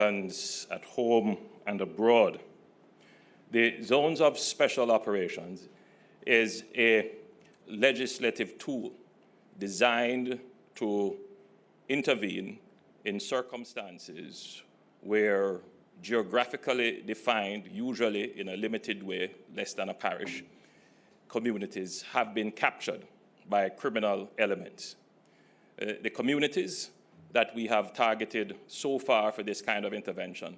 at home and abroad. The zones of special operations is a legislative tool designed to intervene in circumstances where geographically defined, usually in a limited way, less than a parish, communities have been captured by criminal elements. The communities that we have targeted so far for this kind of intervention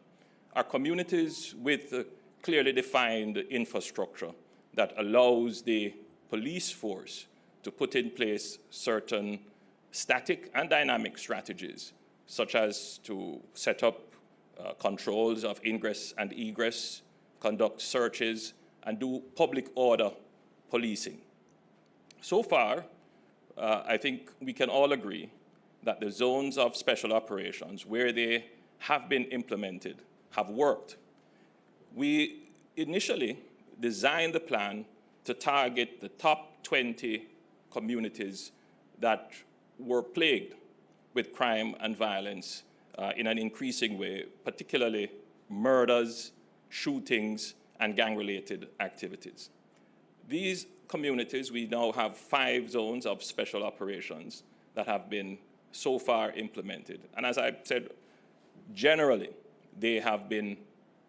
are communities with clearly defined infrastructure that allows the police force to put in place certain static and dynamic strategies, such as to set up controls of ingress and egress, conduct searches, and do public order policing. So far, I think we can all agree that the zones of special operations, where they have been implemented, have worked. We initially designed the plan to target the top 20 communities that were plagued with crime and violence in an increasing way, particularly murders, shootings, and gang-related activities. These communities, we now have 5 zones of special operations that have been so far implemented. And as I said, generally, they have been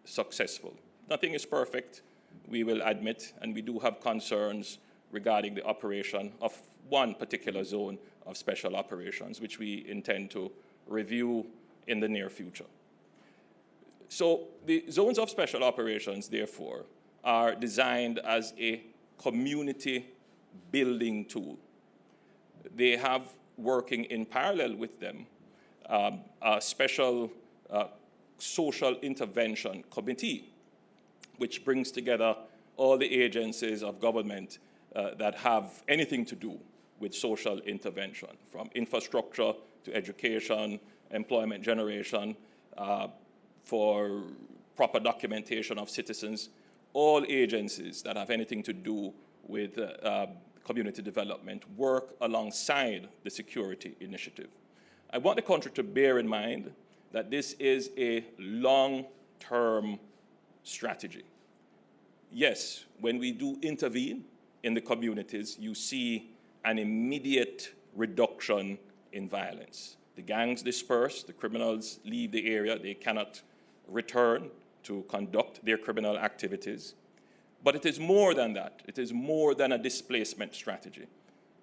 successful. Nothing is perfect, we will admit, and we do have concerns regarding the operation of one particular zone of special operations, which we intend to review in the near future. So the zones of special operations, therefore, are designed as a community building tool. They have working in parallel with them a special social intervention committee, which brings together all the agencies of government that have anything to do with social intervention, from infrastructure to education, employment generation, for proper documentation of citizens, all agencies that have anything to do with community development work alongside the security initiative. I want the country to bear in mind that this is a long-term strategy. Yes, when we do intervene in the communities, you see an immediate reduction in violence. The gangs disperse, the criminals leave the area, they cannot return to conduct their criminal activities. But it is more than that. It is more than a displacement strategy.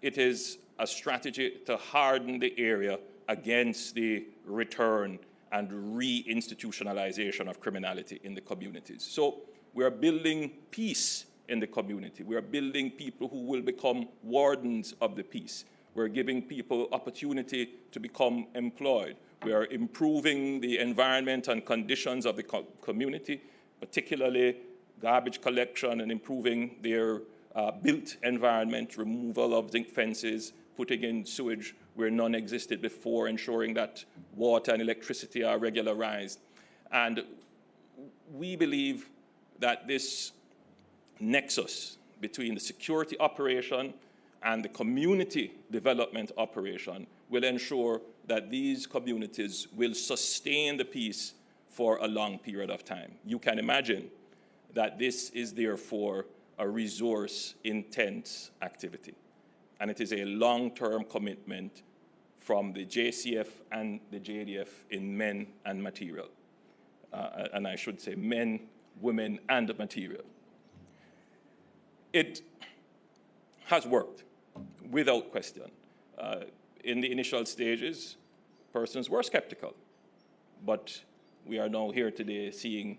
It is a strategy to harden the area against the return and re-institutionalization of criminality in the communities. So we are building peace in the community. We are building people who will become wardens of the peace. We're giving people opportunity to become employed. We are improving the environment and conditions of the community, particularly garbage collection and improving their built environment, removal of zinc fences, putting in sewage where none existed before, ensuring that water and electricity are regularized. And we believe that this nexus between the security operation and the community development operation will ensure that these communities will sustain the peace for a long period of time. You can imagine that this is therefore a resource-intense activity. And it is a long-term commitment from the JCF and the JDF in men and material. And I should say men, women, and material. It has worked, without question. In the initial stages, persons were skeptical. But we are now here today seeing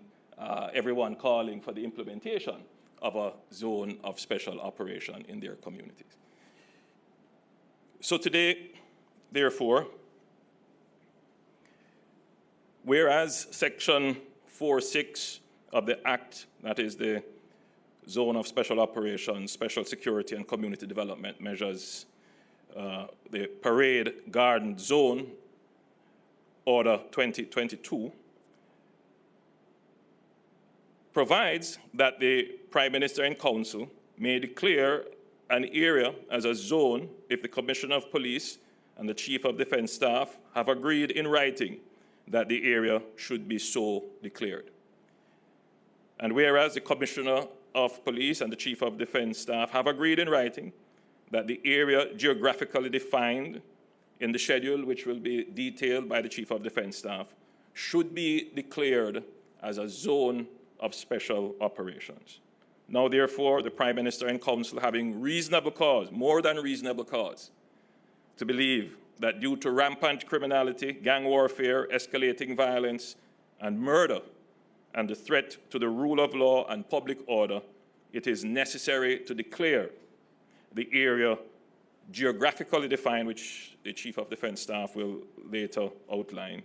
everyone calling for the implementation of a zone of special operation in their communities. So today, therefore, whereas Section 4.6 of the Act, that is the Zone of Special Operations, Special Security and Community Development Measures, the Parade Garden Zone, Order 2022, provides that the Prime Minister and Council may declare an area as a zone if the Commissioner of Police and the Chief of Defence Staff have agreed in writing that the area should be so declared. And whereas the Commissioner of Police and the Chief of Defense Staff have agreed in writing that the area geographically defined in the schedule, which will be detailed by the Chief of Defense Staff, should be declared as a zone of special operations. Now, therefore, the Prime Minister and Council, having reasonable cause, more than reasonable cause, to believe that due to rampant criminality, gang warfare, escalating violence, and murder, and the threat to the rule of law and public order, it is necessary to declare the area geographically defined, which the Chief of Defense Staff will later outline,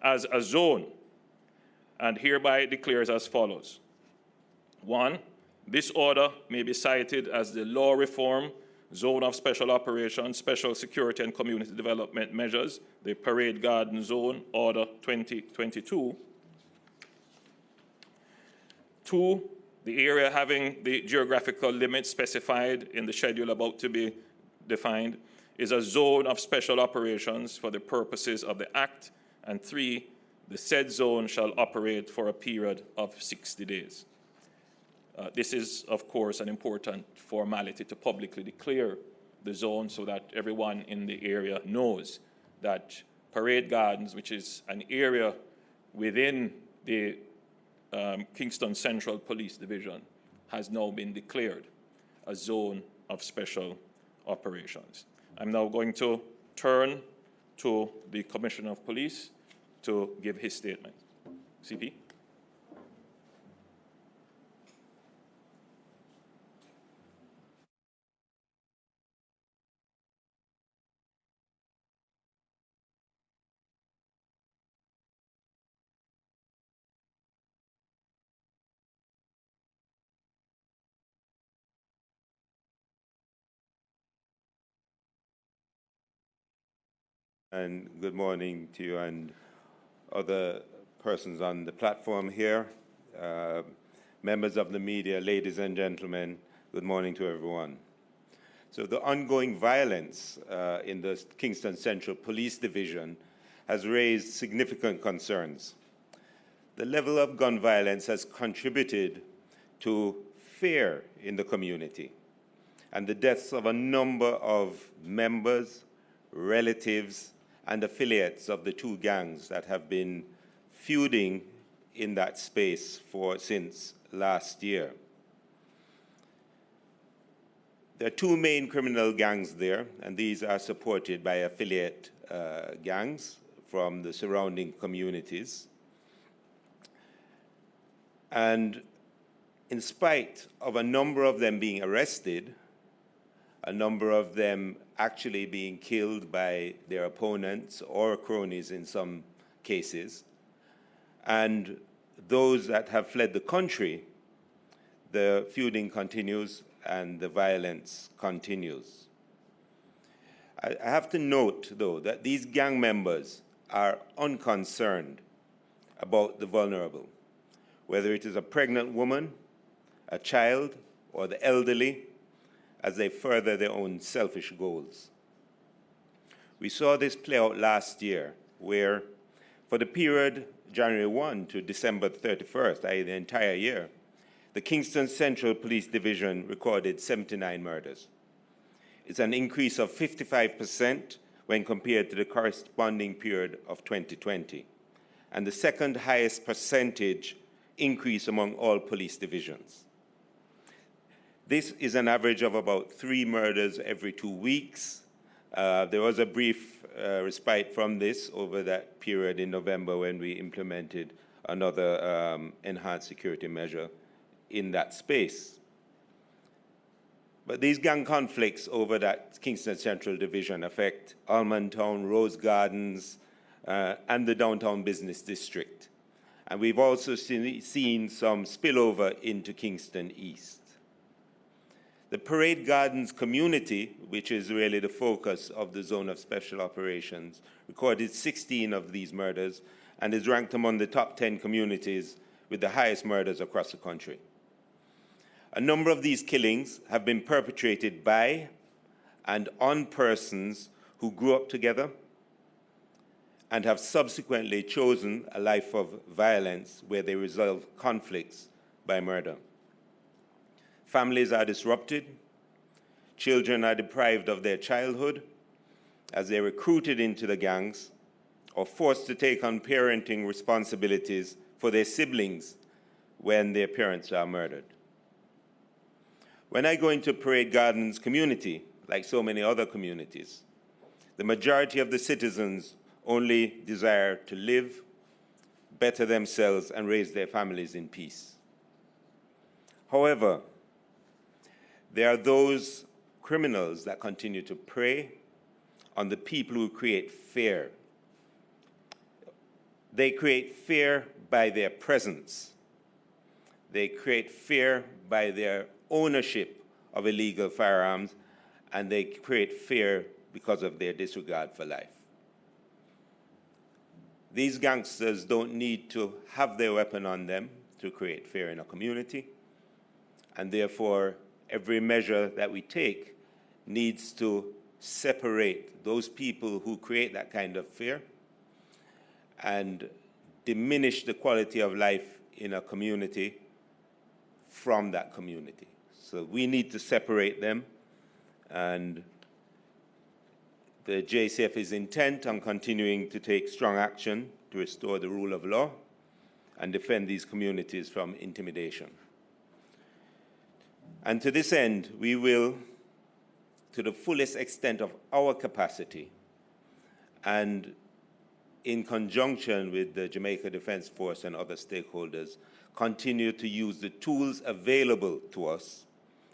as a zone, and hereby declares as follows. 1, this order may be cited as the Law Reform Zone of Special Operations, Special Security and Community Development Measures, the Parade Garden Zone, Order 2022. 2, the area having the geographical limits specified in the schedule about to be defined is a zone of special operations for the purposes of the Act. And 3, the said zone shall operate for a period of 60 days. This is, of course, an important formality to publicly declare the zone so that everyone in the area knows that Parade Gardens, which is an area within the Kingston Central Police Division, has now been declared a zone of special operations. I'm now going to turn to the Commissioner of Police to give his statement. CP. And good morning to you and other persons on the platform here, members of the media, ladies and gentlemen, good morning to everyone. So the ongoing violence in the Kingston Central Police Division has raised significant concerns. The level of gun violence has contributed to fear in the community and the deaths of a number of members, relatives, and affiliates of the two gangs that have been feuding in that space since last year. There are two main criminal gangs there, and these are supported by affiliate gangs from the surrounding communities. And in spite of a number of them being arrested, a number of them actually being killed by their opponents or cronies in some cases, and those that have fled the country, the feuding continues and the violence continues. I have to note, though, that these gang members are unconcerned about the vulnerable, whether it is a pregnant woman, a child, or the elderly, as they further their own selfish goals. We saw this play out last year, where for the period January 1 to December 31st, i.e. the entire year, the Kingston Central Police Division recorded 79 murders. It's an increase of 55% when compared to the corresponding period of 2020, and the second highest percentage increase among all police divisions. This is an average of about 3 murders every 2 weeks. There was a brief respite from this over that period in November when we implemented another enhanced security measure in that space. But these gang conflicts over that Kingston Central Division affect Almond Town, Rose Gardens, and the downtown business district. And we've also seen some spillover into Kingston East. The Parade Gardens community, which is really the focus of the Zone of Special Operations, recorded 16 of these murders and is ranked among the top 10 communities with the highest murders across the country. A number of these killings have been perpetrated by and on persons who grew up together and have subsequently chosen a life of violence where they resolve conflicts by murder. Families are disrupted, children are deprived of their childhood as they're recruited into the gangs or forced to take on parenting responsibilities for their siblings when their parents are murdered. When I go into Parade Gardens community, like so many other communities, the majority of the citizens only desire to live, better themselves, and raise their families in peace. However, there are those criminals that continue to prey on the people who create fear. They create fear by their presence. They create fear by their ownership of illegal firearms, and they create fear because of their disregard for life. These gangsters don't need to have their weapon on them to create fear in a community, and therefore every measure that we take needs to separate those people who create that kind of fear and diminish the quality of life in a community from that community. So we need to separate them, and the JCF is intent on continuing to take strong action to restore the rule of law and defend these communities from intimidation. And to this end, we will, to the fullest extent of our capacity, and in conjunction with the Jamaica Defense Force and other stakeholders, continue to use the tools available to us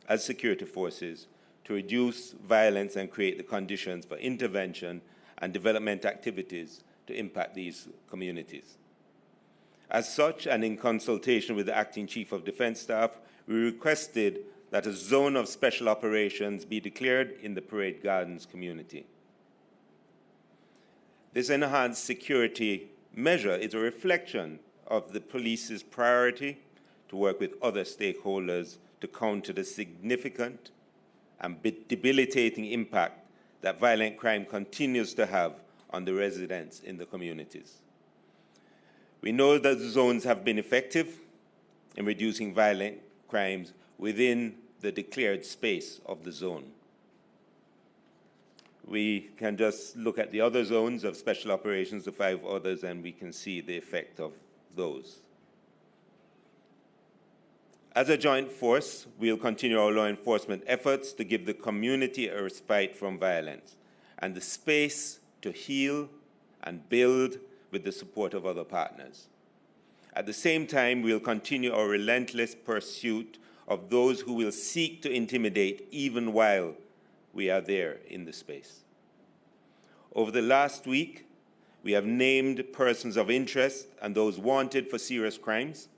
as security forces to reduce violence and create the conditions for intervention and development activities to impact these communities. As such, and in consultation with the Acting Chief of Defense Staff, we requested that a zone of special operations be declared in the Parade Gardens community. This enhanced security measure is a reflection of the police's priority to work with other stakeholders to counter the significant and debilitating impact that violent crime continues to have on the residents in the communities. We know that the zones have been effective in reducing violent crimes within the declared space of the zone. We can just look at the other zones of special operations, the 5 others, and we can see the effect of those. As a joint force, we'll continue our law enforcement efforts to give the community a respite from violence and the space to heal and build with the support of other partners. At the same time, we'll continue our relentless pursuit of those who will seek to intimidate even while we are there in the space. Over the last week, we have named persons of interest and those wanted for serious crimes,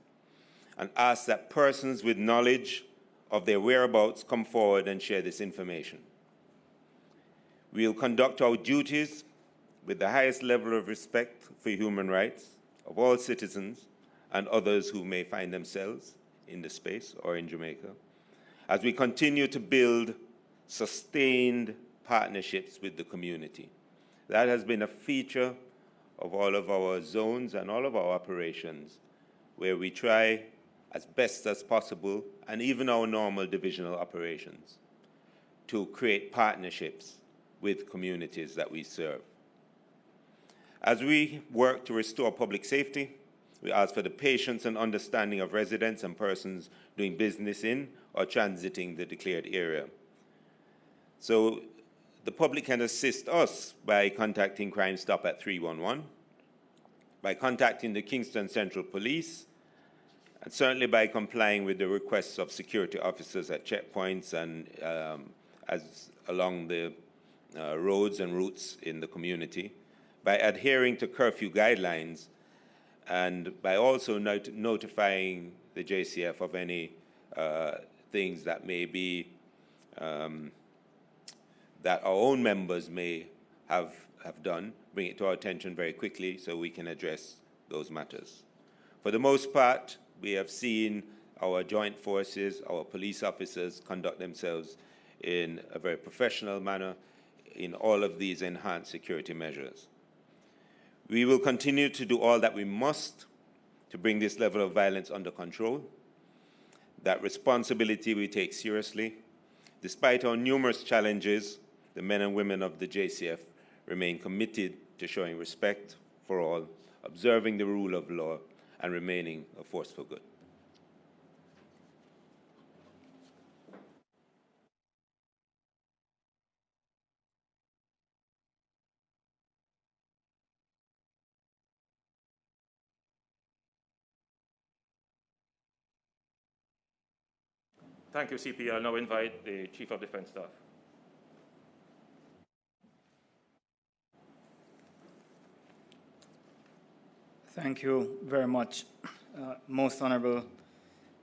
and ask that persons with knowledge of their whereabouts come forward and share this information. We'll conduct our duties with the highest level of respect for human rights of all citizens and others who may find themselves in the space or in Jamaica, as we continue to build sustained partnerships with the community. That has been a feature of all of our zones and all of our operations, where we try as best as possible, and even our normal divisional operations, to create partnerships with communities that we serve. As we work to restore public safety, we ask for the patience and understanding of residents and persons doing business in or transiting the declared area. So the public can assist us by contacting Crime Stop at 311, by contacting the Kingston Central Police, and certainly by complying with the requests of security officers at checkpoints and as along the roads and routes in the community, by adhering to curfew guidelines, and by also notifying the JCF of any things that may be that our own members may have done, bring it to our attention very quickly so we can address those matters. For the most part, we have seen our joint forces, our police officers conduct themselves in a very professional manner in all of these enhanced security measures. We will continue to do all that we must to bring this level of violence under control. That responsibility we take seriously. Despite our numerous challenges, the men and women of the JCF remain committed to showing respect for all, observing the rule of law, and remaining a force for good. Thank you, CP. I'll now invite the Chief of Defense Staff. Thank you very much, Most Honorable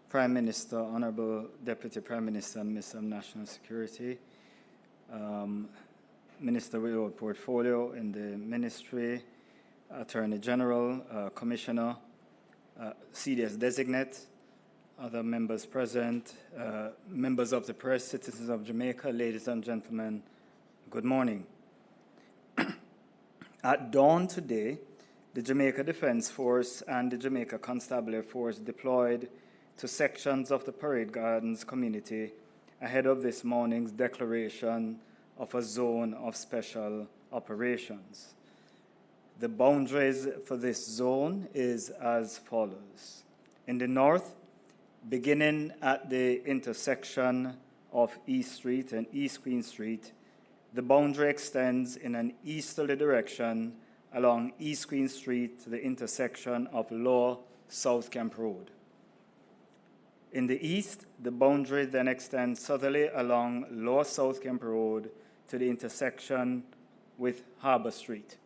Prime Minister, Honorable Deputy Prime Minister and Minister of National Security, Minister with portfolio in the Ministry, Attorney General, Commissioner, CDS Designate, other members present, members of the press, citizens of Jamaica, ladies and gentlemen, good morning. At dawn today, the Jamaica Defense Force and the Jamaica Constabulary Force deployed to sections of the Parade Gardens community ahead of this morning's declaration of a zone of special operations. The boundaries for this zone is as follows. In the north, beginning at the intersection of East Street and East Queen Street, the boundary extends in an easterly direction along East Queen Street to the intersection of Lower South Camp Road. In the east, the boundary then extends southerly along Lower South Camp Road to the intersection with Harbour Street.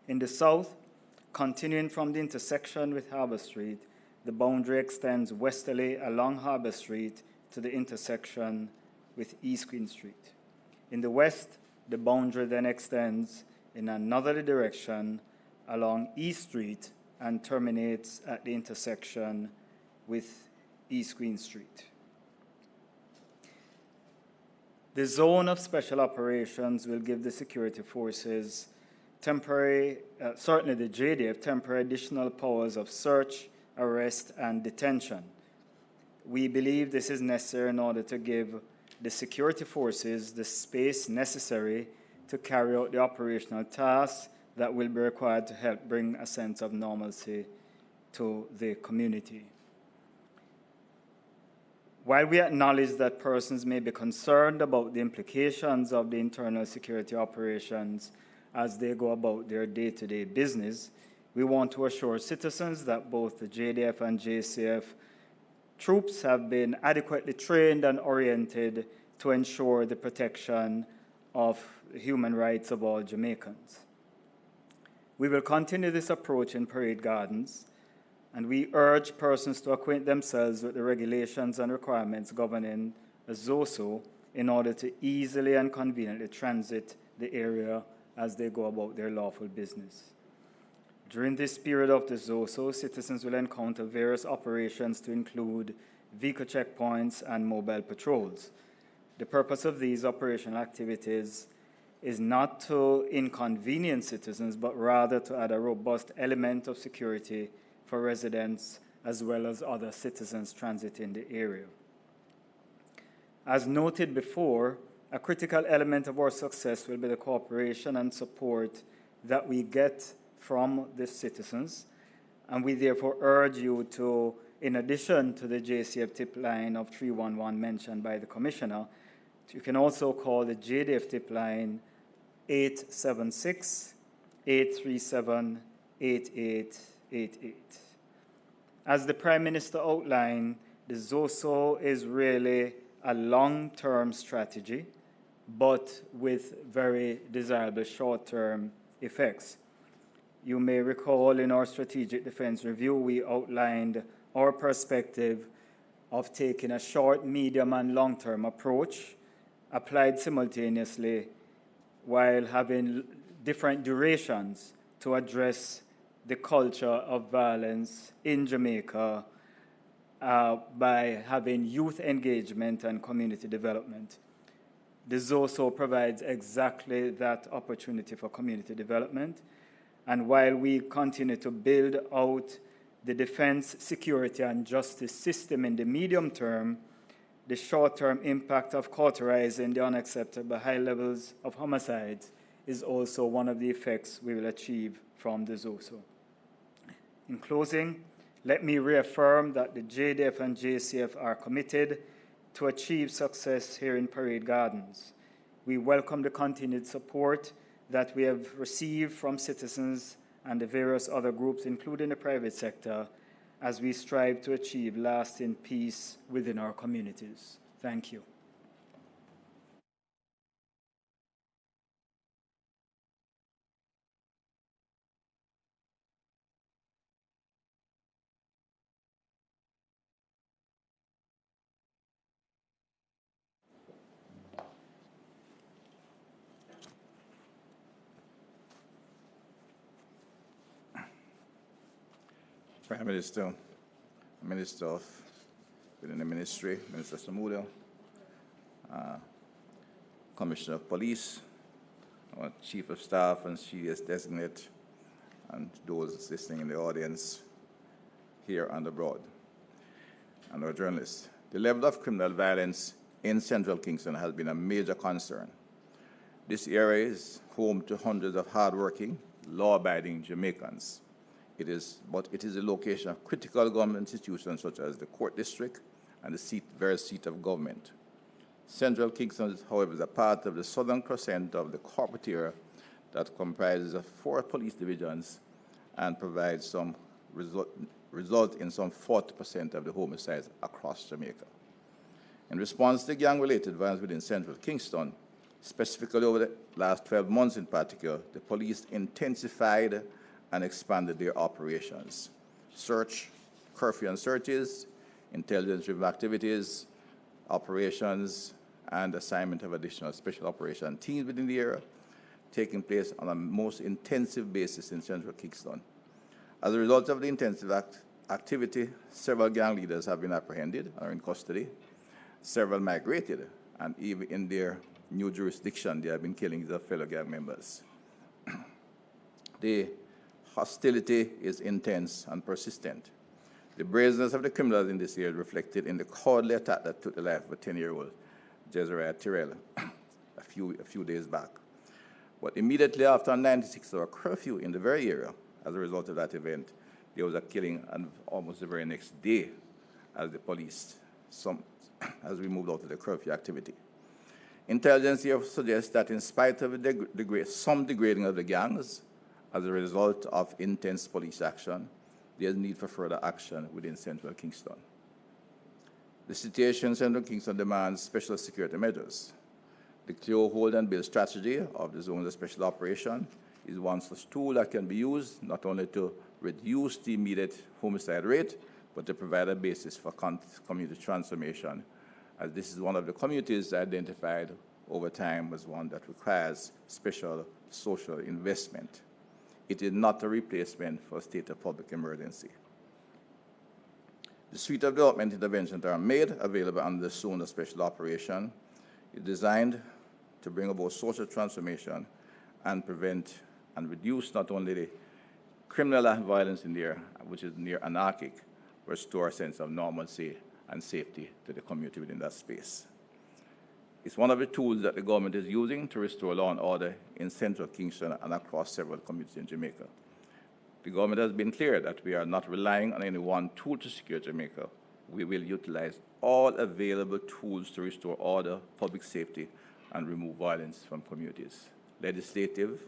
In the south, continuing from the intersection with Harbour Street, the boundary extends westerly along Harbour Street to the intersection with East Queen Street. In the west, the boundary then extends in another direction along East Street and terminates at the intersection with East Queen Street. The zone of special operations will give the security forces temporary, certainly the JDF, temporary additional powers of search, arrest, and detention. We believe this is necessary in order to give the security forces the space necessary to carry out the operational tasks that will be required to help bring a sense of normalcy to the community. While we acknowledge that persons may be concerned about the implications of the internal security operations as they go about their day-to-day business, we want to assure citizens that both the JDF and JCF troops have been adequately trained and oriented to ensure the protection of the human rights of all Jamaicans. We will continue this approach in Parade Gardens, and we urge persons to acquaint themselves with the regulations and requirements governing a ZOSO in order to easily and conveniently transit the area as they go about their lawful business. During this period of the ZOSO, citizens will encounter various operations to include vehicle checkpoints and mobile patrols. The purpose of these operational activities is not to inconvenience citizens, but rather to add a robust element of security for residents as well as other citizens transiting the area. As noted before, a critical element of our success will be the cooperation and support that we get from the citizens, and we therefore urge you to, in addition to the JCF tip line of 311 mentioned by the Commissioner, you can also call the JDF tip line 876-837-8888. As the Prime Minister outlined, the ZOSO is really a long-term strategy, but with very desirable short-term effects. You may recall in our Strategic Defense Review, we outlined our perspective of taking a short, medium, and long-term approach applied simultaneously while having different durations to address the culture of violence in Jamaica by having youth engagement and community development. The ZOSO provides exactly that opportunity for community development, And while we continue to build out the defense, security, and justice system in the medium term, the short-term impact of cauterizing the unacceptable high levels of homicides is also one of the effects we will achieve from the ZOSO. In closing, let me reaffirm that the JDF and JCF are committed to achieve success here in Parade Gardens. We welcome the continued support that we have received from citizens and the various other groups, including the private sector, as we strive to achieve lasting peace within our communities. Thank you. Prime Minister, Minister of within the Ministry, Minister Samuda, Commissioner of Police, our Chief of Staff and CS Designate, and those listening in the audience here and abroad, and our journalists. The level of criminal violence in Central Kingston has been a major concern. This area is home to hundreds of hardworking, law-abiding Jamaicans. It is a location of critical government institutions such as the court district and the very seat of government. Central Kingston, however, is a part of the southern crescent of the corporate area that comprises of 4 police divisions and provides some result in some 40% of the homicides across Jamaica. In response to gang-related violence within Central Kingston, specifically over the last 12 months in particular, the police intensified and expanded their operations. Search, curfew and searches, intelligence-driven activities, operations, and assignment of additional special operation teams within the area, taking place on a most intensive basis in Central Kingston. As a result of the intensive activity, several gang leaders have been apprehended or in custody, several migrated, and even in their new jurisdiction, they have been killing their fellow gang members. The hostility is intense and persistent. The brazenness of the criminals in this area is reflected in the cowardly attack that took the life of a 10-year-old Jezreel Tyrell a few days back. But immediately after a 96-hour curfew in the very area, as a result of that event, there was a killing, and almost the very next day, as the police, as we moved out of the curfew activity. Intelligence here suggests that in spite of some degrading of the gangs, as a result of intense police action, there's need for further action within Central Kingston. The situation in Central Kingston demands special security measures. The clear hold and build strategy of the zones of special operation is one such tool that can be used not only to reduce the immediate homicide rate, but to provide a basis for community transformation, as this is one of the communities identified over time as one that requires special social investment. It is not a replacement for a state of public emergency. The suite of development interventions that are made available under the zone of special operation is designed to bring about social transformation and prevent and reduce not only the criminal violence in there, which is near anarchic, but restore a sense of normalcy and safety to the community within that space. It's one of the tools that the government is using to restore law and order in Central Kingston and across several communities in Jamaica. The government has been clear that we are not relying on any one tool to secure Jamaica. We will utilize all available tools to restore order, public safety, and remove violence from communities, legislative,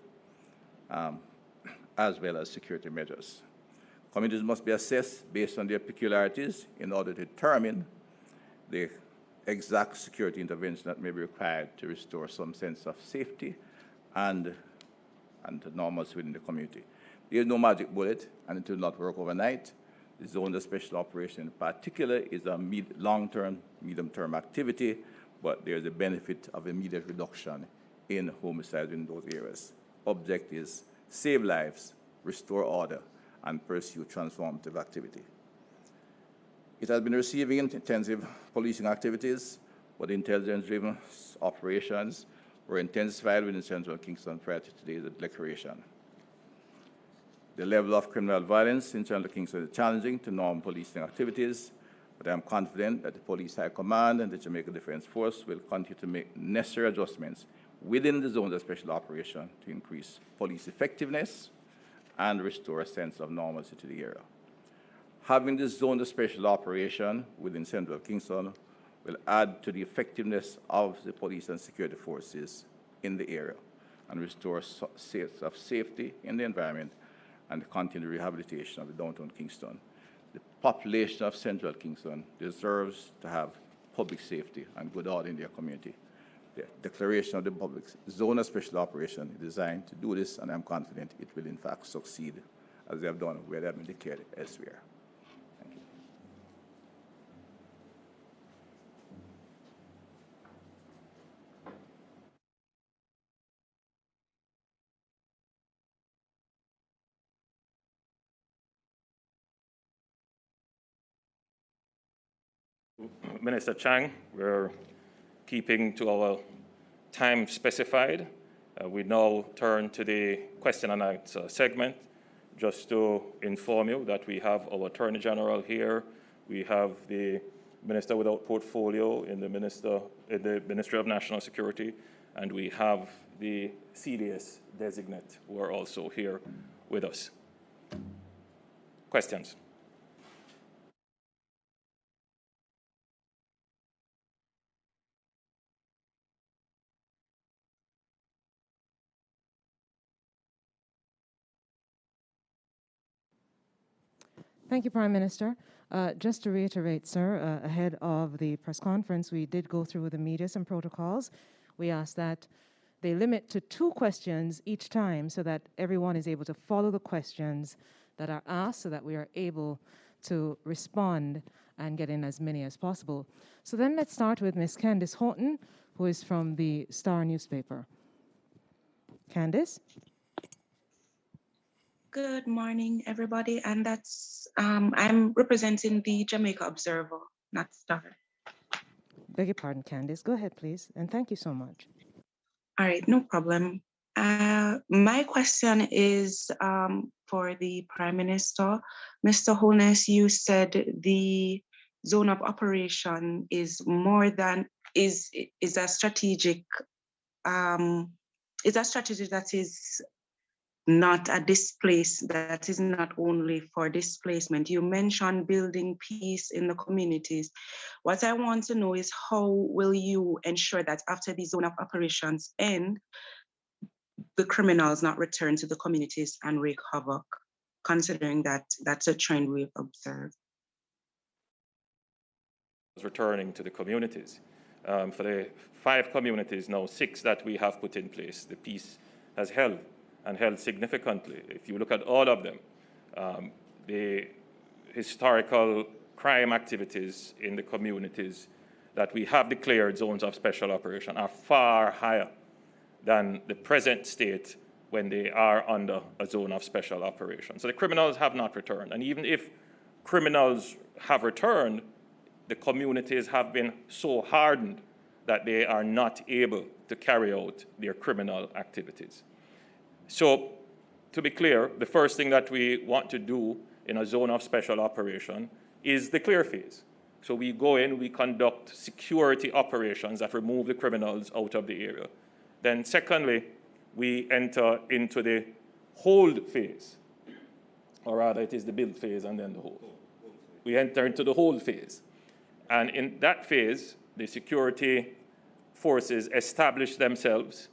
as well as security measures. Communities must be assessed based on their peculiarities in order to determine the exact security intervention that may be required to restore some sense of safety and normalcy within the community. There is no magic bullet, and it will not work overnight. The zone of special operation in particular is a long-term, medium-term activity, but there is a benefit of immediate reduction in homicides in those areas. Object is save lives, restore order, and pursue transformative activity. It has been receiving intensive policing activities, but intelligence-driven operations were intensified within Central Kingston prior to today's declaration. The level of criminal violence in Central Kingston is challenging to normal policing activities, but I am confident that the Police High Command and the Jamaica Defence Force will continue to make necessary adjustments within the zones of special operation to increase police effectiveness and restore a sense of normalcy to the area. Having this zone of special operation within Central Kingston will add to the effectiveness of the police and security forces in the area and restore a sense of safety in the environment and the continued rehabilitation of the downtown Kingston. The population of Central Kingston deserves to have public safety and good order in their community. The declaration of the public zone of special operation is designed to do this, and I'm confident it will in fact succeed as they have done where they have been declared elsewhere. Thank you. Minister Chang, we're keeping to our time specified. We now turn to the question and answer segment. Just to inform you that we have our Attorney General here, we have the Minister without portfolio in the Ministry of National Security, and we have the CDS designate who are also here with us. Questions? Thank you, Prime Minister. Just to reiterate, sir, ahead of the press conference, we did go through the media some protocols. We asked that they limit to 2 questions each time so that everyone is able to follow the questions that are asked so that we are able to respond and get in as many as possible. So then let's start with Ms. Candice Horton, who is from the Star newspaper. Candice? Good morning, everybody, and that's I'm representing the Jamaica Observer, not Star. Beg your pardon, Candice. Go ahead, please, and thank you so much. All right, no problem. My question is for the Prime Minister. Mr. Holness, you said the zone of operation is more than is a strategic that is not a that is not only for displacement. You mentioned building peace in the communities. What I want to know is how will you ensure that after the zone of operations end, the criminals not return to the communities and wreak havoc, considering that that's a trend we've observed? Returning to the communities. For the 5 communities, now 6 that we have put in place, the peace has held and held significantly. If you look at all of them, the historical crime activities in the communities that we have declared zones of special operation are far higher than the present state when they are under a zone of special operation. So the criminals have not returned. And even if criminals have returned, the communities have been so hardened that they are not able to carry out their criminal activities. So, to be clear, the first thing that we want to do in a zone of special operation is the clear phase. So we go in, we conduct security operations that remove the criminals out of the area. Then secondly, we enter into the hold phase, or rather it is the build phase and then the hold. We enter into the hold phase. And in that phase, the security forces establish themselves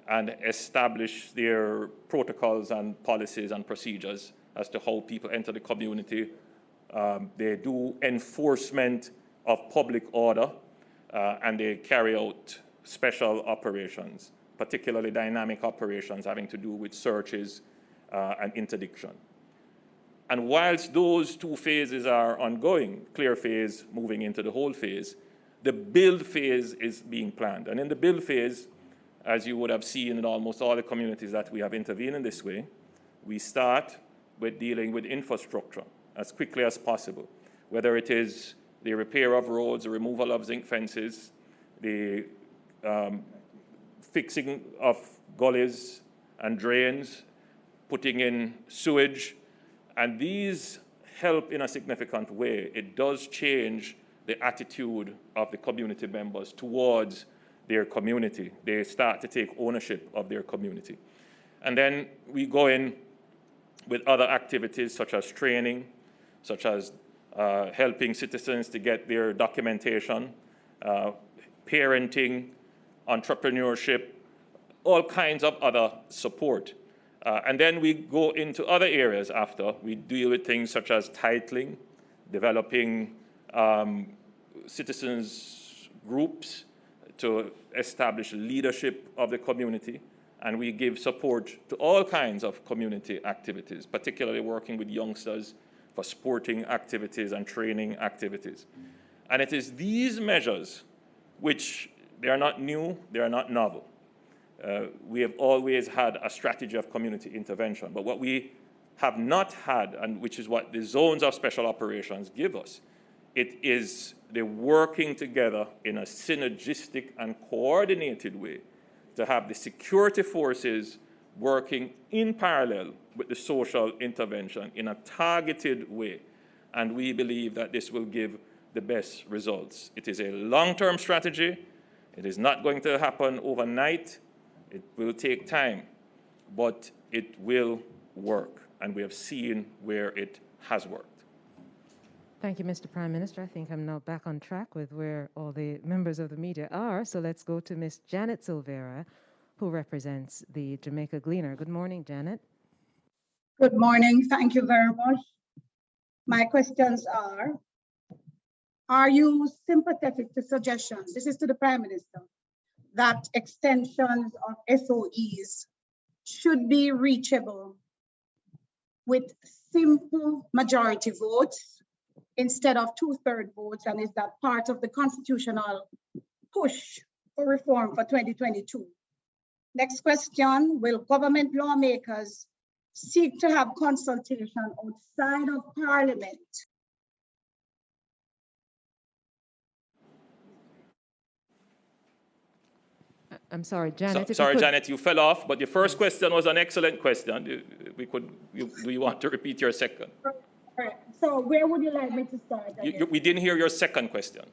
and establish their protocols and policies and procedures as to how people enter the community. They do enforcement of public order, and they carry out special operations, particularly dynamic operations having to do with searches and interdiction. And whilst those 2 phases are ongoing, clear phase moving into the whole phase, the build phase is being planned. And in the build phase, as you would have seen in almost all the communities that we have intervened in this way, we start with dealing with infrastructure as quickly as possible, whether it is the repair of roads, the removal of zinc fences, the fixing of gullies and drains, putting in sewage, and these help in a significant way. It does change the attitude of the community members towards their community. They start to take ownership of their community. And then we go in with other activities such as training, such as helping citizens to get their documentation, parenting, entrepreneurship, all kinds of other support. And then we go into other areas after. We deal with things such as titling, developing citizens groups to establish leadership of the community. And we give support to all kinds of community activities, particularly working with youngsters for sporting activities and training activities. And it is these measures, which they are not new, they are not novel. We have always had a strategy of community intervention, but what we have not had, and which is what the zones of special operations give us, it is the working together in a synergistic and coordinated way to have the security forces working in parallel with the social intervention in a targeted way. And we believe that this will give the best results. It is a long-term strategy. It is not going to happen overnight. It will take time, but it will work. And we have seen where it has worked. Thank you, Mr. Prime Minister. I think I'm now back on track with where all the members of the media are. So let's go to Ms. Janet Silvera, who represents the Jamaica Gleaner. Good morning, Janet. Good morning. Thank you very much. My questions are you sympathetic to suggestions, this is to the Prime Minister, that extensions of SOEs should be reachable with simple majority votes instead of 2/3 votes, and is that part of the constitutional push for reform for 2022? Next question, will government lawmakers seek to have consultation outside of Parliament? I'm sorry, Janet. Sorry, Janet, you fell off, but your first question was an excellent question. Do you want to repeat your second? Right. So where would you like me to start? We didn't hear your second question.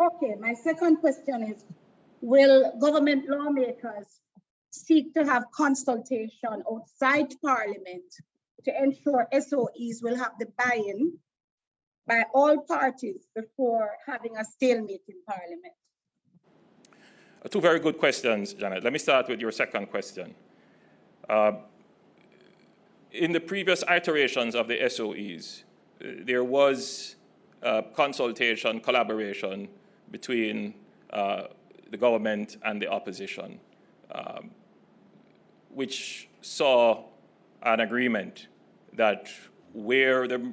Okay, my second question is, will government lawmakers seek to have consultation outside Parliament to ensure SOEs will have the buy-in by all parties before having a stalemate in Parliament? Two very good questions, Janet. Let me start with your second question. In the previous iterations of the SOEs, there was consultation, collaboration between the government and the opposition, which saw an agreement that where the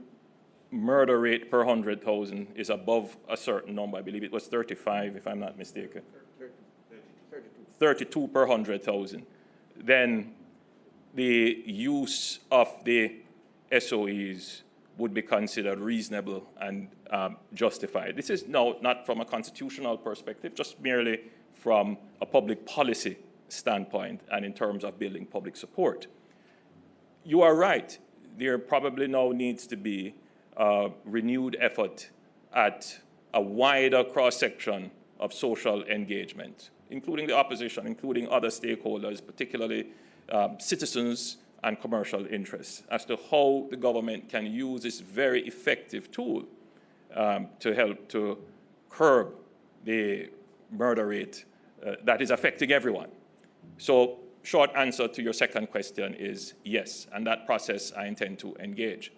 murder rate per 100,000 is above a certain number, I believe it was 35, if I'm not mistaken. 32 per 100,000, then the use of the SOEs would be considered reasonable and justified. This is now not from a constitutional perspective, just merely from a public policy standpoint and in terms of building public support. You are right. There probably now needs to be a renewed effort at a wider cross-section of social engagement, including the opposition, including other stakeholders, particularly citizens and commercial interests, as to how the government can use this very effective tool to help to curb the murder rate that is affecting everyone. So, short answer to your second question is yes, and that process I intend to engage.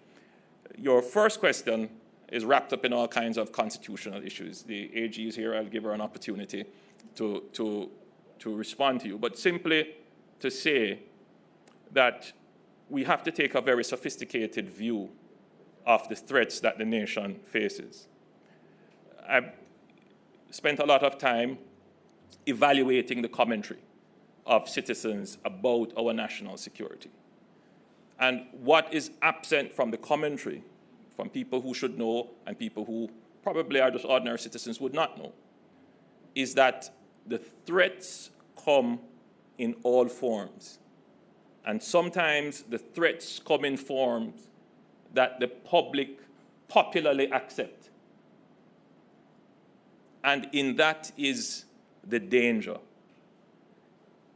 Your first question is wrapped up in all kinds of constitutional issues. The AG is here. I'll give her an opportunity to respond to you, but simply to say that we have to take a very sophisticated view of the threats that the nation faces. I've spent a lot of time evaluating the commentary of citizens about our national security. And what is absent from the commentary, from people who should know and people who probably are just ordinary citizens would not know, is that the threats come in all forms. And sometimes the threats come in forms that the public popularly accept. And in that is the danger.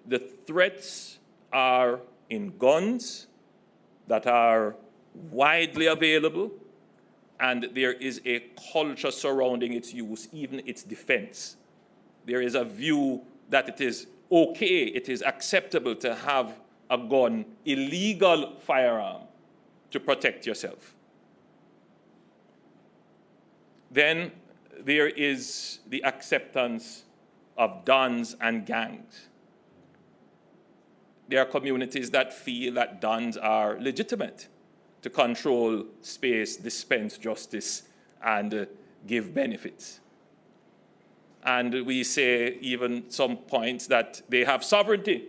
The threats are in guns that are widely available, and there is a culture surrounding its use, even its defense. There is a view that it is okay, it is acceptable to have a gun, illegal firearm, to protect yourself. Then there is the acceptance of dons and gangs. There are communities that feel that dons are legitimate to control space, dispense justice, and give benefits. And we say even some points that they have sovereignty.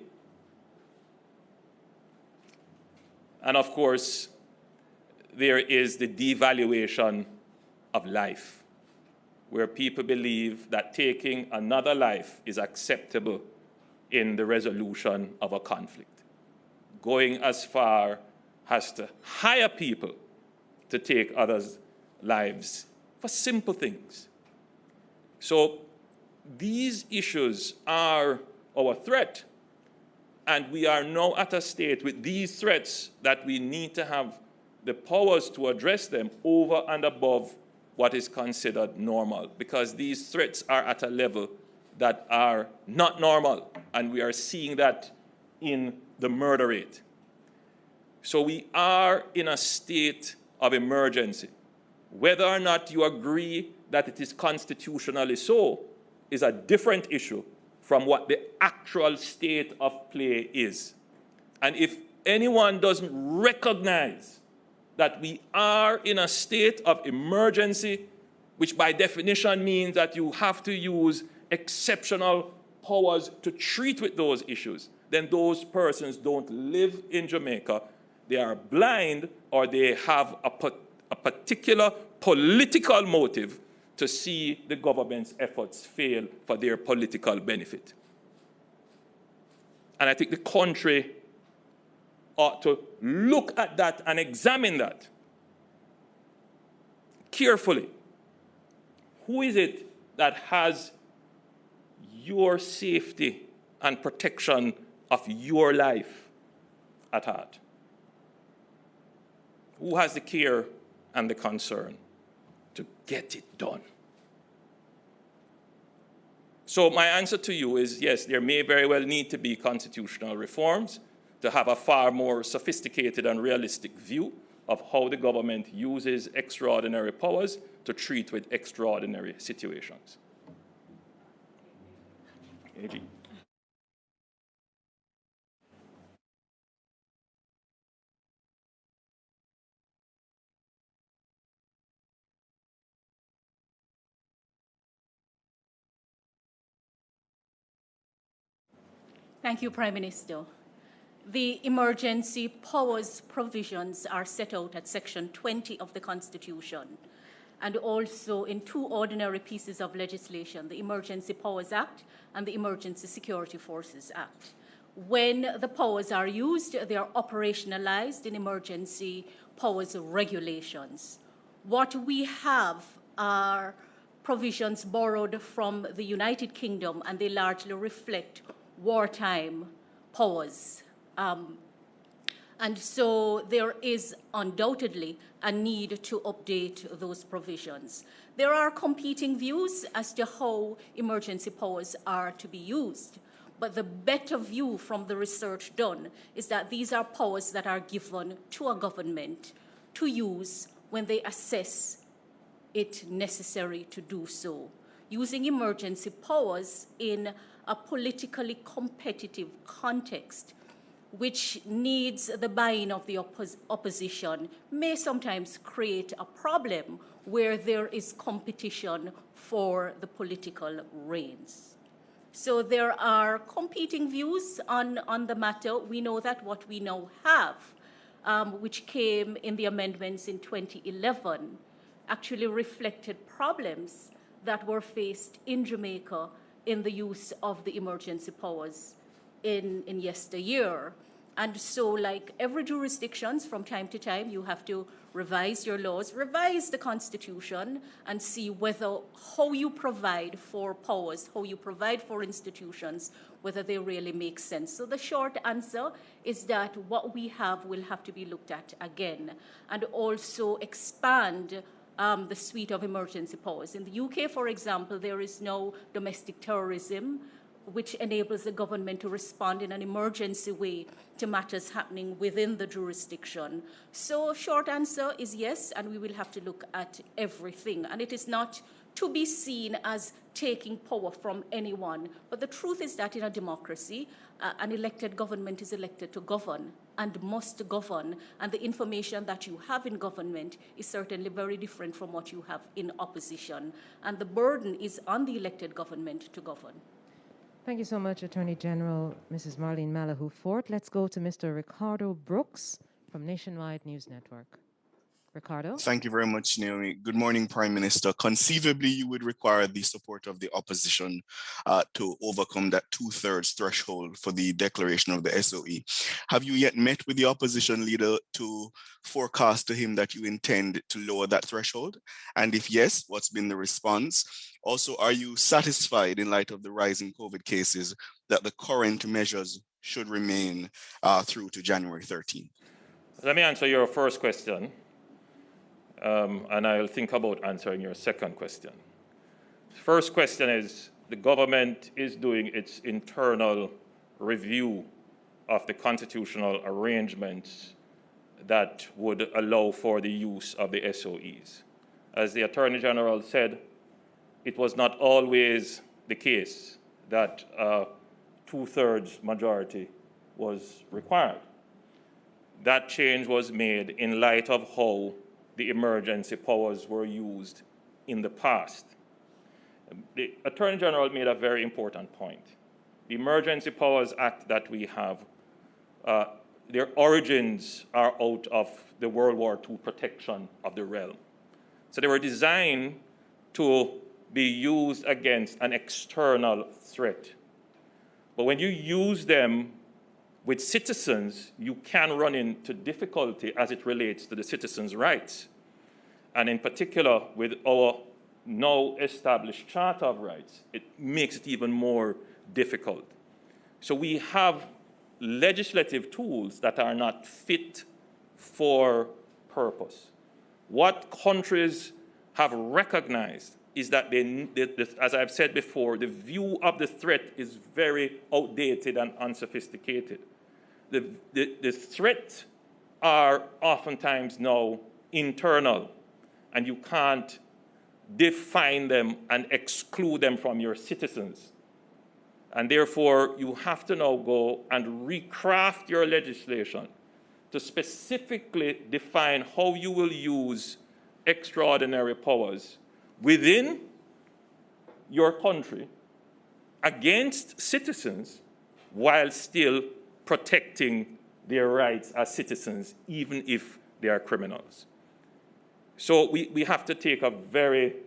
And of course, there is the devaluation of life, where people believe that taking another life is acceptable in the resolution of a conflict, going as far as to hire people to take others' lives for simple things. So these issues are our threat, and we are now at a state with these threats that we need to have the powers to address them over and above what is considered normal, because these threats are at a level that are not normal, and we are seeing that in the murder rate. So we are in a state of emergency. Whether or not you agree that it is constitutionally so is a different issue from what the actual state of play is. And if anyone doesn't recognize that we are in a state of emergency, which by definition means that you have to use exceptional powers to treat with those issues, then those persons don't live in Jamaica. They are blind, or they have a particular political motive to see the government's efforts fail for their political benefit. And I think the country ought to look at that and examine that carefully. Who is it that has your safety and protection of your life at heart? Who has the care and the concern to get it done? So my answer to you is yes, there may very well need to be constitutional reforms to have a far more sophisticated and realistic view of how the government uses extraordinary powers to treat with extraordinary situations. AG. Thank you, Prime Minister. The emergency powers provisions are set out at Section 20 of the Constitution, and also in two ordinary pieces of legislation, the Emergency Powers Act and the Emergency Security Forces Act. When the powers are used, they are operationalized in emergency powers regulations. What we have are provisions borrowed from the United Kingdom, and they largely reflect wartime powers. And so there is undoubtedly a need to update those provisions. There are competing views as to how emergency powers are to be used, but the better view from the research done is that these are powers that are given to a government to use when they assess it necessary to do so. Using emergency powers in a politically competitive context, which needs the buy-in of the opposition, may sometimes create a problem where there is competition for the political reins. So there are competing views on the matter. We know that what we now have, which came in the amendments in 2011, actually reflected problems that were faced in Jamaica in the use of the emergency powers in yesteryear. And so, like every jurisdiction, from time to time, you have to revise your laws, revise the Constitution, and see whether how you provide for powers, how you provide for institutions, whether they really make sense. So the short answer is that what we have will have to be looked at again, and also expand the suite of emergency powers. In the UK, for example, there is no domestic terrorism, which enables the government to respond in an emergency way to matters happening within the jurisdiction. So short answer is yes, and we will have to look at everything. And it is not to be seen as taking power from anyone. But the truth is that in a democracy, an elected government is elected to govern and must govern. And the information that you have in government is certainly very different from what you have in opposition. And the burden is on the elected government to govern. Thank you so much, Attorney General Mrs. Marlene Malahoo Fort. Let's go to Mr. Ricardo Brooks from Nationwide News Network. Ricardo? Thank you very much, Naomi. Good morning, Prime Minister. Conceivably, you would require the support of the opposition to overcome that 2/3 threshold for the declaration of the SOE. Have you yet met with the opposition leader to forecast to him that you intend to lower that threshold? And if yes, what's been the response? Also, are you satisfied in light of the rising COVID cases that the current measures should remain through to January 13th? Let me answer your first question. And I'll think about answering your second question. First question is, the government is doing its internal review of the constitutional arrangements that would allow for the use of the SOEs. As the Attorney General said, it was not always the case that 2/3 majority was required. That change was made in light of how the emergency powers were used in the past. The Attorney General made a very important point. The Emergency Powers Act that we have, their origins are out of the World War II protection of the realm. So they were designed to be used against an external threat. But when you use them with citizens, you can run into difficulty as it relates to the citizens' rights. And in particular, with our now established Charter of Rights, it makes it even more difficult. So we have legislative tools that are not fit for purpose. What countries have recognized is that, as I've said before, the view of the threat is very outdated and unsophisticated. The threats are oftentimes now internal, and you can't define them and exclude them from your citizens. And therefore, you have to now go and recraft your legislation to specifically define how you will use extraordinary powers within your country against citizens while still protecting their rights as citizens, even if they are criminals. So we have to take a very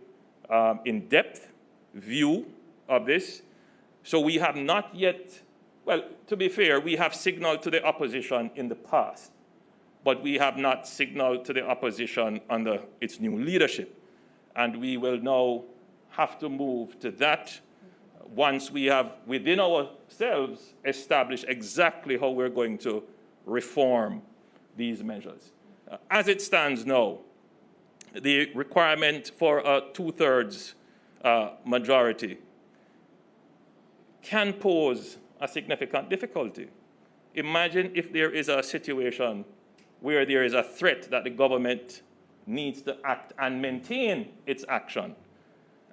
in-depth view of this. So we have not yet, well, to be fair, we have signaled to the opposition in the past, but we have not signaled to the opposition under its new leadership. And we will now have to move to that once we have, within ourselves, established exactly how we're going to reform these measures. As it stands now, the requirement for a 2/3 majority can pose a significant difficulty. Imagine if there is a situation where there is a threat that the government needs to act and maintain its action.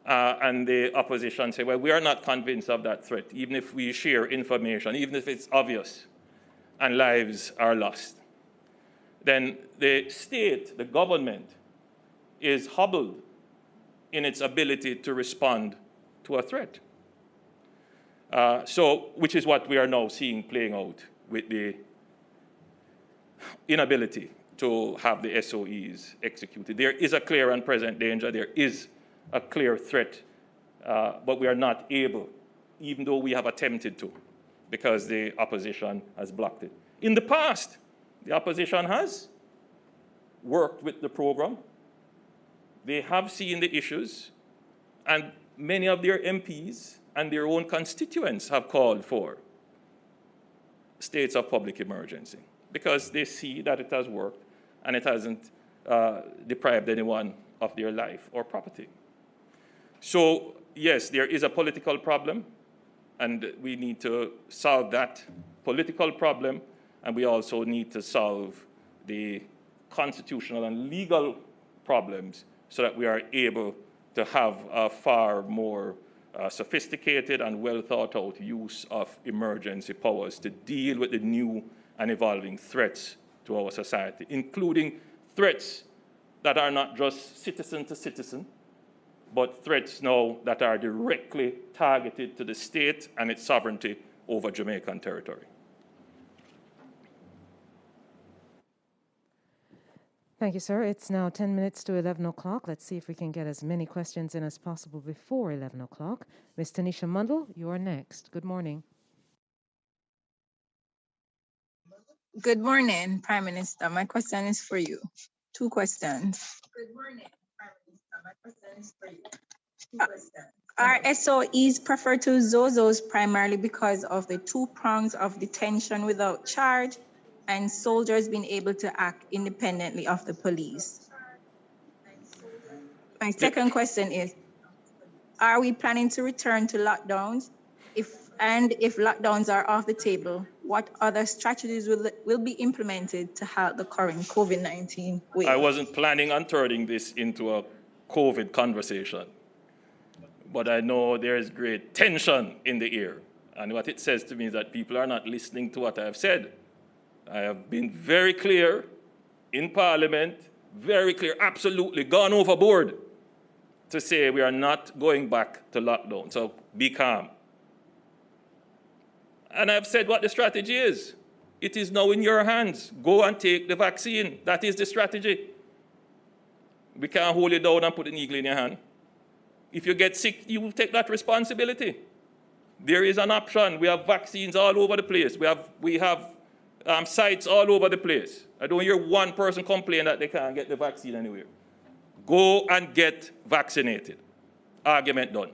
And the opposition say, well, we are not convinced of that threat, even if we share information, even if it's obvious, and lives are lost. Then the state, the government, is hobbled in its ability to respond to a threat. Which is what we are now seeing playing out with the inability to have the SOEs executed. There is a clear and present danger. There is a clear threat, but we are not able, even though we have attempted to, because the opposition has blocked it. In the past, the opposition has worked with the program. They have seen the issues, and many of their MPs and their own constituents have called for states of public emergency because they see that it has worked and it hasn't deprived anyone of their life or property. So, yes, there is a political problem, and we need to solve that political problem, and we also need to solve the constitutional and legal problems so that we are able to have a far more sophisticated and well thought out use of emergency powers to deal with the new and evolving threats to our society, including threats that are not just citizen to citizen, but threats now that are directly targeted to the state and its sovereignty over Jamaican territory. Thank you, sir. It's now 10 minutes to 11 o'clock. Let's see if we can get as many questions in as possible before 11 o'clock. Ms. Tanisha Mundell, you are next. Good morning. Good morning, Prime Minister. My question is for you. Two questions. Good morning, Prime Minister. My question is for you. Two questions. Are SOEs preferred to ZOZOs primarily because of the two prongs of detention without charge and soldiers being able to act independently of the police? My second question is, are we planning to return to lockdowns? If lockdowns are off the table, what other strategies will be implemented to halt the current COVID-19 wave? I wasn't planning on turning this into a COVID conversation, but I know there is great tension in the air. And what it says to me is that people are not listening to what I have said. I have been very clear in Parliament, very clear, absolutely gone overboard to say we are not going back to lockdown. So be calm. And I've said what the strategy is. It is now in your hands. Go and take the vaccine. That is the strategy. We can't hold you down and put an eagle in your hand. If you get sick, you will take that responsibility. There is an option. We have vaccines all over the place. We have sites all over the place. I don't hear one person complain that they can't get the vaccine anywhere. Go and get vaccinated. Argument done.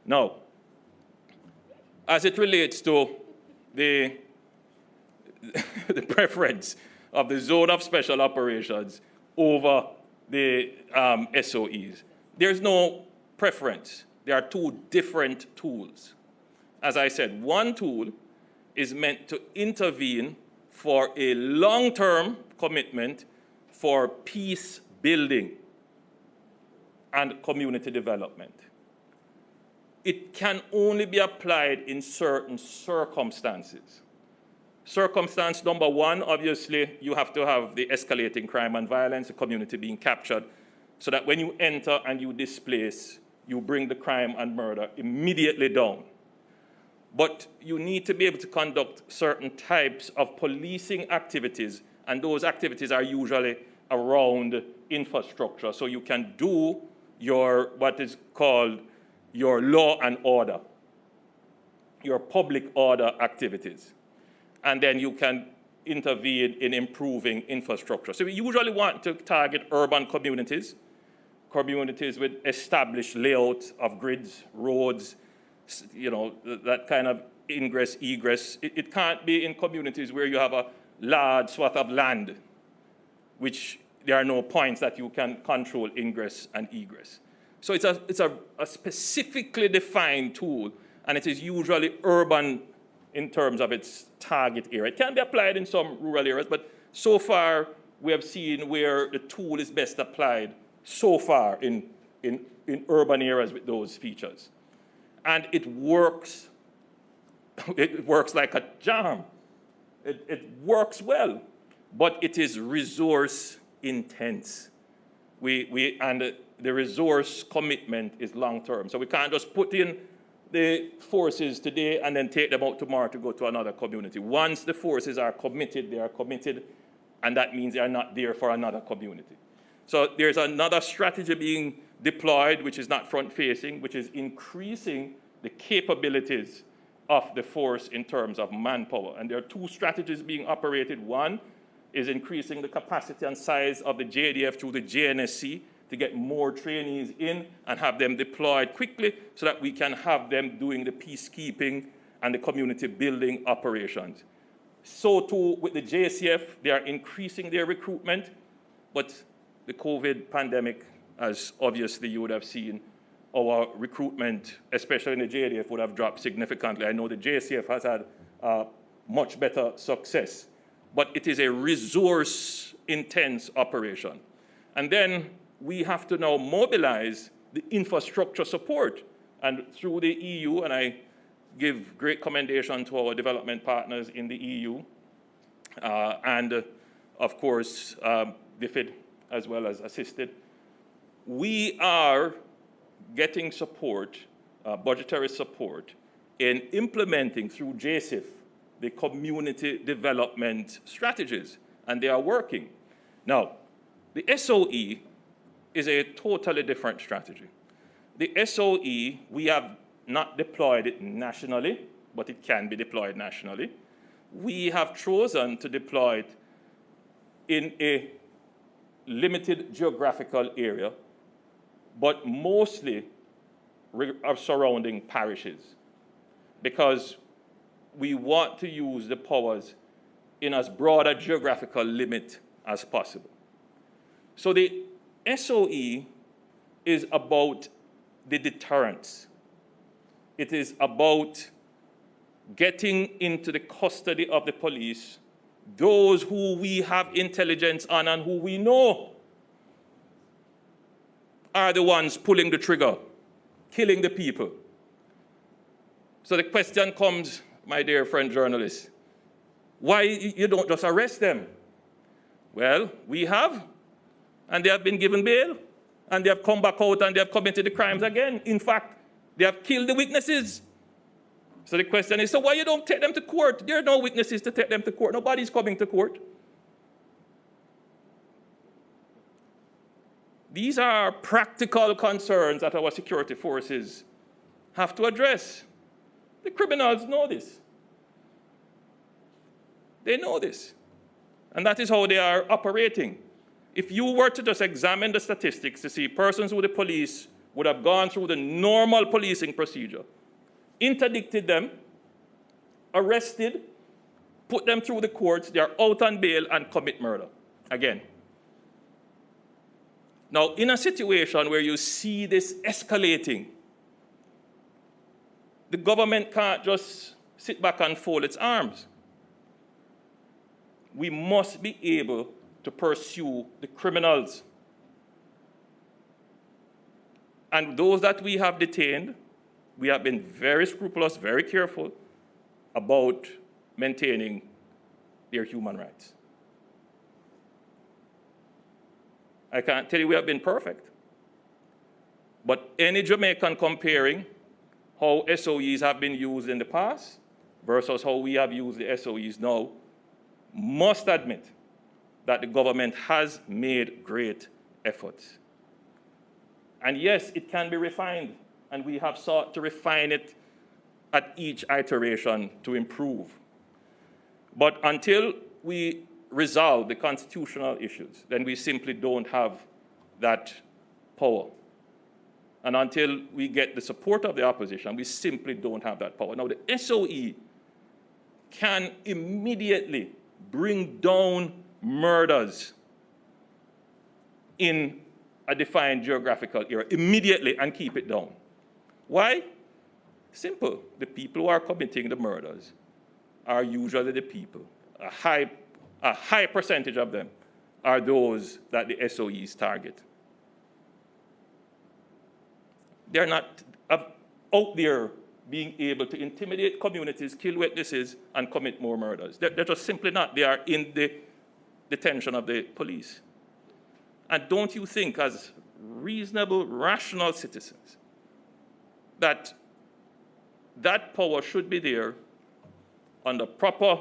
Now, as it relates to the preference of the zone of special operations over the SOEs, there's no preference. There are two different tools. As I said, one tool is meant to intervene for a long-term commitment for peace building and community development. It can only be applied in certain circumstances. Circumstance number one, obviously, you have to have the escalating crime and violence, the community being captured, so that when you enter and you displace, you bring the crime and murder immediately down. But you need to be able to conduct certain types of policing activities, and those activities are usually around infrastructure. So you can do your, what is called your law and order, your public order activities. And then you can intervene in improving infrastructure. So we usually want to target urban communities, communities with established layout of grids, roads, you know, that kind of ingress, egress. It can't be in communities where you have a large swath of land, which there are no points that you can control ingress and egress. So it's a specifically defined tool, and it is usually urban in terms of its target area. It can be applied in some rural areas, but so far we have seen where the tool is best applied so far in urban areas with those features. And it works like a charm. It works well, but it is resource intense. And the resource commitment is long term. So we can't just put in the forces today and then take them out tomorrow to go to another community. Once the forces are committed, they are committed, and that means they are not there for another community. So there's another strategy being deployed, which is not front-facing, which is increasing the capabilities of the force in terms of manpower. And there are two strategies being operated. One is increasing the capacity and size of the JDF through the JNSC to get more trainees in and have them deployed quickly so that we can have them doing the peacekeeping and the community building operations. So too with the JCF, they are increasing their recruitment, but the COVID pandemic, as obviously you would have seen, our recruitment, especially in the JDF, would have dropped significantly. I know the JCF has had much better success, but it is a resource-intense operation. And then we have to now mobilize the infrastructure support. And through the EU, and I give great commendation to our development partners in the EU, and of course, DFID as well as assisted, we are getting support, budgetary support, in implementing through JCIF the community development strategies, and they are working. Now, the SOE is a totally different strategy. The SOE, we have not deployed it nationally, but it can be deployed nationally. We have chosen to deploy it in a limited geographical area, but mostly surrounding parishes, because we want to use the powers in as broad a geographical limit as possible. So the SOE is about the deterrence. It is about getting into the custody of the police those who we have intelligence on and who we know are the ones pulling the trigger, killing the people. So the question comes, my dear friend journalists, why you don't just arrest them? Well, we have, and they have been given bail, and they have come back out and they have committed the crimes again. In fact, they have killed the witnesses. So the question is, so why you don't take them to court? There are no witnesses to take them to court. Nobody's coming to court. These are practical concerns that our security forces have to address. The criminals know this. They know this. And that is how they are operating. If you were to just examine the statistics to see persons who the police would have gone through the normal policing procedure, interdicted them, arrested, put them through the courts, they are out on bail and commit murder again. Now, in a situation where you see this escalating, the government can't just sit back and fold its arms. We must be able to pursue the criminals. And those that we have detained, we have been very scrupulous, very careful about maintaining their human rights. I can't tell you we have been perfect, but any Jamaican comparing how SOEs have been used in the past versus how we have used the SOEs now must admit that the government has made great efforts. And yes, it can be refined, and we have sought to refine it at each iteration to improve. But until we resolve the constitutional issues, then we simply don't have that power. And until we get the support of the opposition, we simply don't have that power. Now, the SOE can immediately bring down murders in a defined geographical area, immediately, and keep it down. Why? Simple. The people who are committing the murders are usually the people. A high percentage of them are those that the SOEs target. They're not out there being able to intimidate communities, kill witnesses, and commit more murders. They're just simply not. They are in the detention of the police. And don't you think, as reasonable, rational citizens, that that power should be there under proper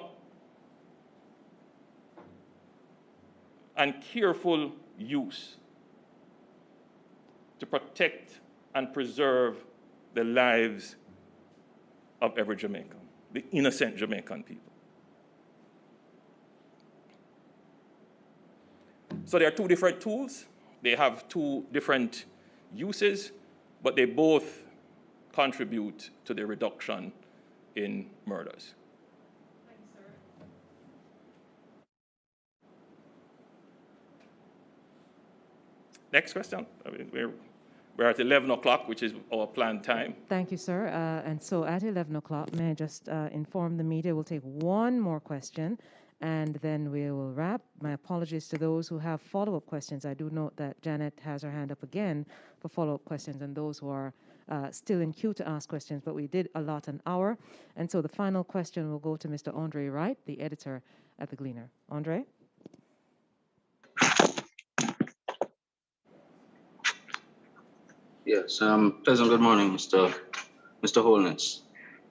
and careful use to protect and preserve the lives of every Jamaican? the innocent Jamaican people. So there are two different tools. They have two different uses, but they both contribute to the reduction in murders. Thanks, sir. Next question. I mean, we're at 11 o'clock, which is our planned time. Thank you, sir. And so at 11 o'clock, may I just inform the media, we'll take one more question, and then we will wrap. My apologies to those who have follow-up questions. I do note that Janet has her hand up again for follow-up questions, and those who are still in queue to ask questions, but we did allot an hour. And so the final question will go to Mr. Andre Wright, the editor at The Gleaner. Andre? Yes, pleasant good morning, Mr. Holness.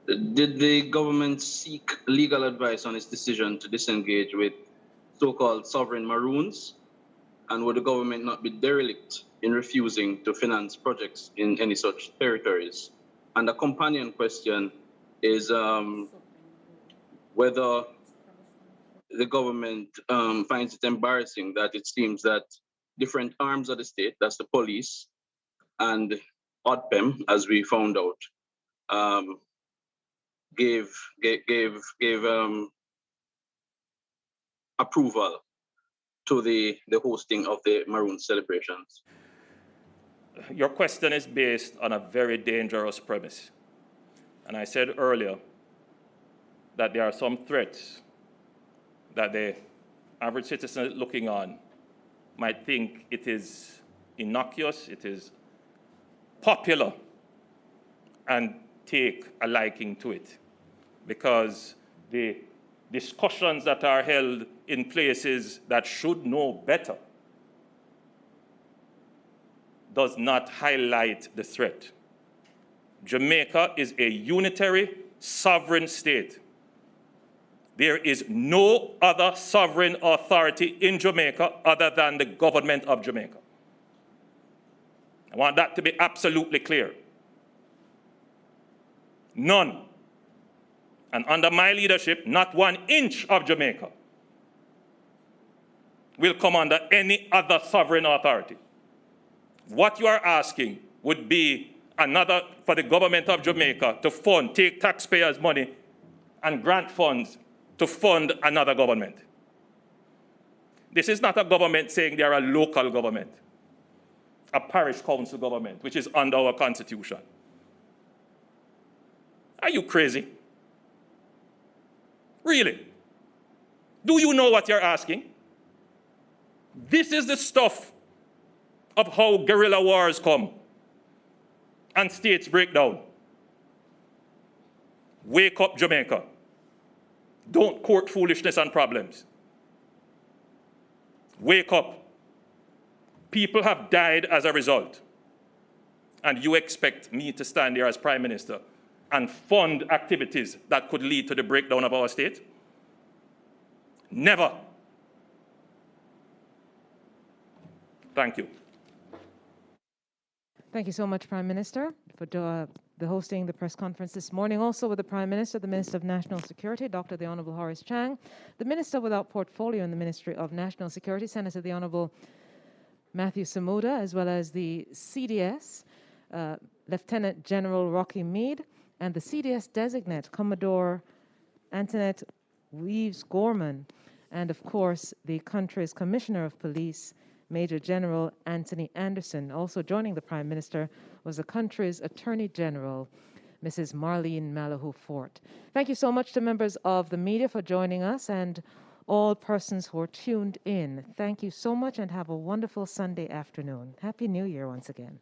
Did the government seek legal advice on its decision to disengage with so-called sovereign maroons? And would the government not be derelict in refusing to finance projects in any such territories? And a companion question is whether the government finds it embarrassing that it seems that different arms of the state, that's the police, and ODPEM, as we found out, gave approval to the hosting of the Maroon celebrations. Your question is based on a very dangerous premise. And I said earlier that there are some threats that the average citizen looking on might think it is innocuous, it is popular, and take a liking to it, because the discussions that are held in places that should know better does not highlight the threat. Jamaica is a unitary, sovereign state. There is no other sovereign authority in Jamaica other than the government of Jamaica. I want that to be absolutely clear. None. And under my leadership, not 1 inch of Jamaica will come under any other sovereign authority. What you are asking would be another for the government of Jamaica to fund, take taxpayers' money and grant funds to fund another government. This is not a government saying they are a local government, a parish council government, which is under our constitution. Are you crazy? Really? Do you know what you're asking? This is the stuff of how guerrilla wars come and states break down. Wake up, Jamaica. Don't court foolishness and problems. Wake up. People have died as a result. And you expect me to stand here as Prime Minister and fund activities that could lead to the breakdown of our state? Never. Thank you. Thank you so much, Prime Minister, for the hosting the press conference this morning. Also with the Prime Minister, the Minister of National Security, Dr. the Honourable Horace Chang, the Minister without portfolio in the Ministry of National Security, Senator the Honourable Matthew Samuda, as well as the CDS, Lieutenant General Rocky Meade, and the CDS designate, Commodore Antoinette Weaves Gorman, and of course, the country's Commissioner of Police, Major General Anthony Anderson. Also joining the Prime Minister was the country's Attorney General, Mrs. Marlene Malahoo Fort. Thank you so much to members of the media for joining us, and all persons who are tuned in. Thank you so much and have a wonderful Sunday afternoon. Happy New Year once again.